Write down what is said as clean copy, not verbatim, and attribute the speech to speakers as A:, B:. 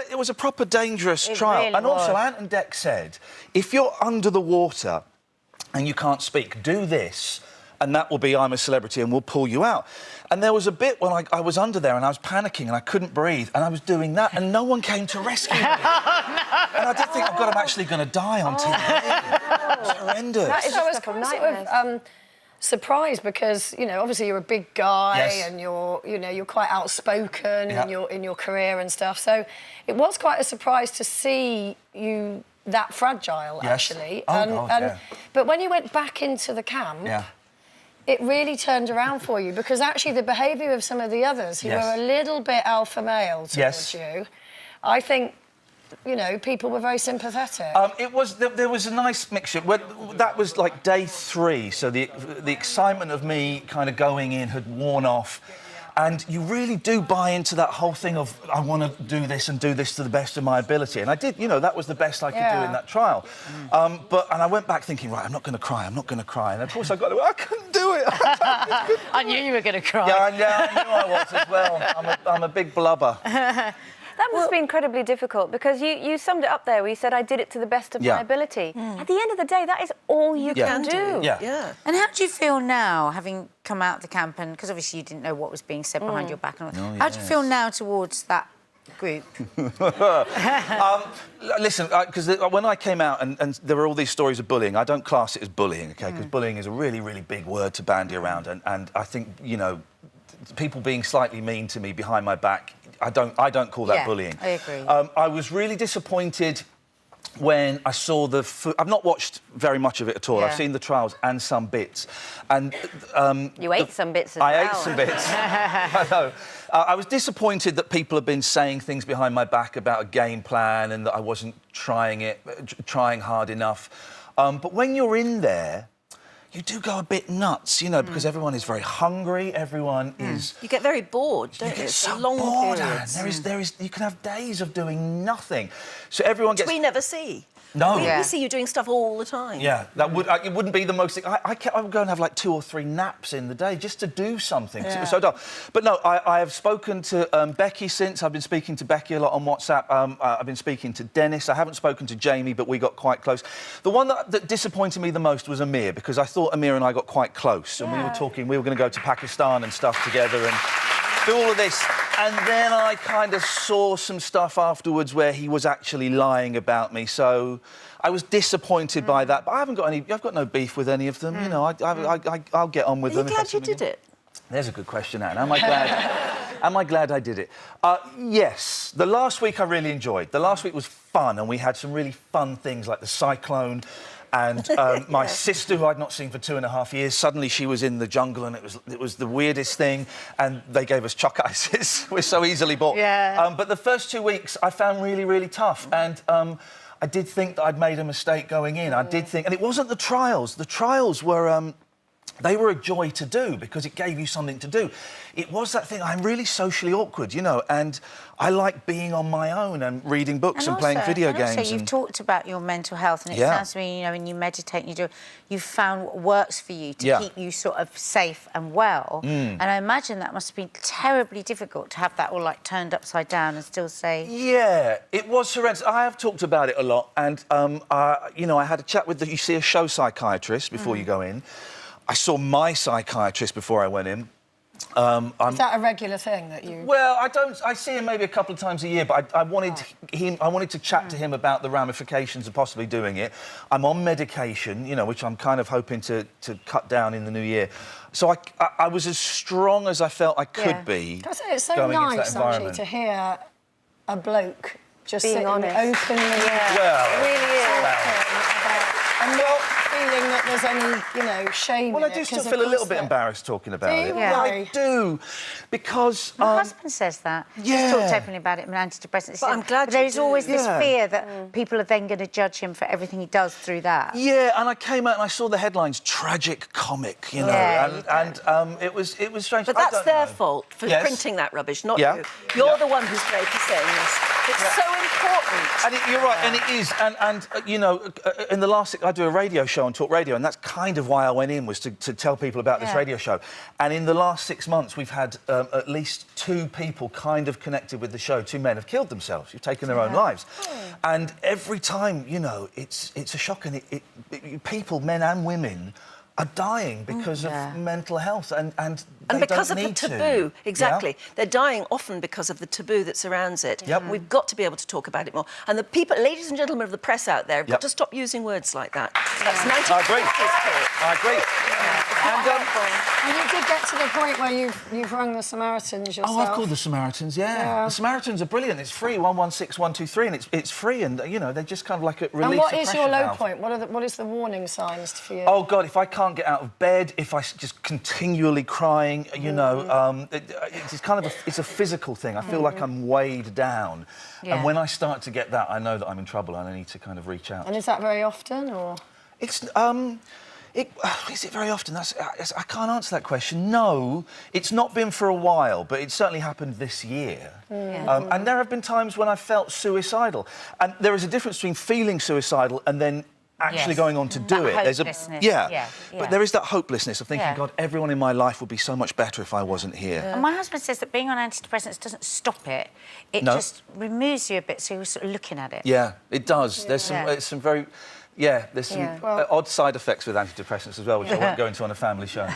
A: It was a proper dangerous trial.
B: Really
A: and also, Ant and Dec said, if you're under the water and you can't speak, do this, and that will be I'm a Celebrity, and we'll pull you out. And there was a bit when I was under there and I was panicking and I couldn't breathe, and I was doing that, and no one came to rescue me. And I did think, oh, God, I'm actually going to die on TV. It's horrendous.
B: That is just a nightmare. Surprised because, you know, obviously you're a big guy and you're quite outspoken in your career and stuff. So it was quite a surprise to see you that fragile, actually. But when you went back into the camp, it really turned around for you, because actually the behaviour of some of the others who were a little bit alpha male towards you, I think, you know, people were very sympathetic.
A: There was a nice mixture. That was like day 3, so the excitement of me kind of going in had worn off, and you really do buy into that whole thing of I want to do this and do this to the best of my ability, and I did. You know, that was the best I could do in that trial. And I went back thinking, right, I'm not going to cry, I'm not going to cry, and of course I couldn't do it.
B: I knew you were going to cry.
A: Yeah, I knew I was as well. I'm a big blubber.
C: That must be incredibly difficult, because you summed it up there where you said, I did it to the best of my ability. At the end of the day, that is all you can do.
B: Yeah.
D: And how do you feel now, having come out of the camp, and because obviously you didn't know what was being said behind your back, and all, how do you feel now towards that group?
A: Listen, because when I came out and there were all these stories of bullying, I don't class it as bullying, OK? Because bullying is a really, really big word to bandy around, and I think, you know, people being slightly mean to me behind my back, I don't call that bullying.
D: I agree.
A: I was really disappointed when I saw the... I've not watched very much of it at all. I've seen the trials and some bits. And
C: you ate some bits as well.
A: I ate some bits. I know. I was disappointed that people have been saying things behind my back about a game plan and that I wasn't trying hard enough. But when you're in there, you do go a bit nuts, you know, because everyone is very hungry. Everyone is.
E: You get very bored, don't you?
A: Get
E: It's
A: so
E: long
A: bored.
E: periods.
A: There is. You can have days of doing nothing. So everyone gets.
E: We never see.
A: No.
E: We see you doing stuff all the time.
A: Yeah, that would it wouldn't be the most. I would go and have like 2 or 3 naps in the day just to do something. It was so dull. But no, I have spoken to Becky since. I've been speaking to Becky a lot on WhatsApp. I've been speaking to Dennis. I haven't spoken to Jamie, but we got quite close. The one that disappointed me the most was Amir, because I thought Amir and I got quite close, and we were talking. We were going to go to Pakistan and stuff together and do all of this. And then I kind of saw some stuff afterwards where he was actually lying about me, so I was disappointed by that. But I've got no beef with any of them. You know, I'll get on with them.
E: Are you glad you did it?
A: There's a good question, Anne. Am I glad? Am I glad I did it? Yes. The last week I really enjoyed. The last week was fun, and we had some really fun things like the cyclone. And my sister, who I'd not seen for 2.5 years, suddenly she was in the jungle, and it was the weirdest thing. And they gave us choc ices. We're so easily bought. But the first 2 weeks I found really, really tough. And I did think that I'd made a mistake going in. I did think, and it wasn't the trials. The trials were. They were a joy to do because it gave you something to do. It was that thing, I'm really socially awkward, you know, and I like being on my own and reading books and playing video games.
D: Also, you've talked about your mental health, and it sounds to me, you know, when you meditate and you've found what works for you to keep you sort of safe and well. And I imagine that must have been terribly difficult to have that all, like, turned upside down and still say...
A: Yeah, it was horrendous. I have talked about it a lot, and, you know, I had a chat with you see a show psychiatrist before you go in. I saw my psychiatrist before I went in.
B: Is that a regular thing that you...
A: Well, I see him maybe a couple of times a year, but I wanted to chat to him about the ramifications of possibly doing it. I'm on medication, you know, which I'm kind of hoping to cut down in the new year. So I was as strong as I felt I could be.
B: It's so nice, actually, to hear a bloke just
C: being
B: honest, openly...
A: Well,
C: it really is.
B: And not feeling that there's any, you know, shame
A: Well,
B: in
A: I do
B: it,
A: still feel a little bit embarrassed talking about it.
B: Yeah.
A: I do, because...
D: My husband says that. He's talked openly about it in antidepressants.
E: But I'm glad
D: there is always this fear that people are then going to judge him for everything he does through that.
A: Yeah, and I came out and I saw the headlines, tragic comic, you know, and it was strange.
E: But that's their fault for printing that rubbish, not you. You're the one who's brave for saying this. It's so important.
A: And you're right, and it is. And you know, in the last... I do a radio show on Talk Radio, and that's kind of why I went in, was to tell people about this radio show. And in the last 6 months, we've had at least 2 people kind of connected with the show. 2 men have killed themselves, who've taken their own lives. And every time, you know, it's a shock, and people, men and women, are dying because of mental health, and they
E: because
A: don't
E: of the
A: need
E: taboo,
A: to.
E: exactly.
A: Yeah?
E: They're dying often because of the taboo that surrounds it.
A: Yep.
E: We've got to be able to talk about it more. And the people, ladies and gentlemen of the press out there, have got to stop using words like that. That's 1950s
A: I agree.
E: talk.
A: I agree.
B: And you did get to the point where you've rung the Samaritans yourself.
A: Oh, I've called the Samaritans, yeah. The Samaritans are brilliant. It's free, 116 123, and it's free, and, you know, they're just kind of like a relief.
B: And what is your low
A: valve.
B: point? What is the warning signs for you?
A: Oh, God, if I can't get out of bed, if I just continually crying, you know, it's kind of it's a physical thing. I feel like I'm weighed down.
D: Yeah.
A: And when I start to get that, I know that I'm in trouble and I need to kind of reach out.
B: And is that very often, or...?
A: It's... is it very often? I can't answer that question. No, it's not been for a while, but it's certainly happened this year. And there have been times when I felt suicidal. And there is a difference between feeling suicidal and then actually going on to do it.
D: There's
A: but there is that hopelessness of thinking, God, everyone in my life would be so much better if I wasn't here.
D: And my husband says that being on antidepressants doesn't stop it. It just removes you a bit, so you're sort of looking at it.
A: Yeah, it does. There's some very... Yeah, there's some odd side effects with antidepressants as well, which I won't go into on a family show.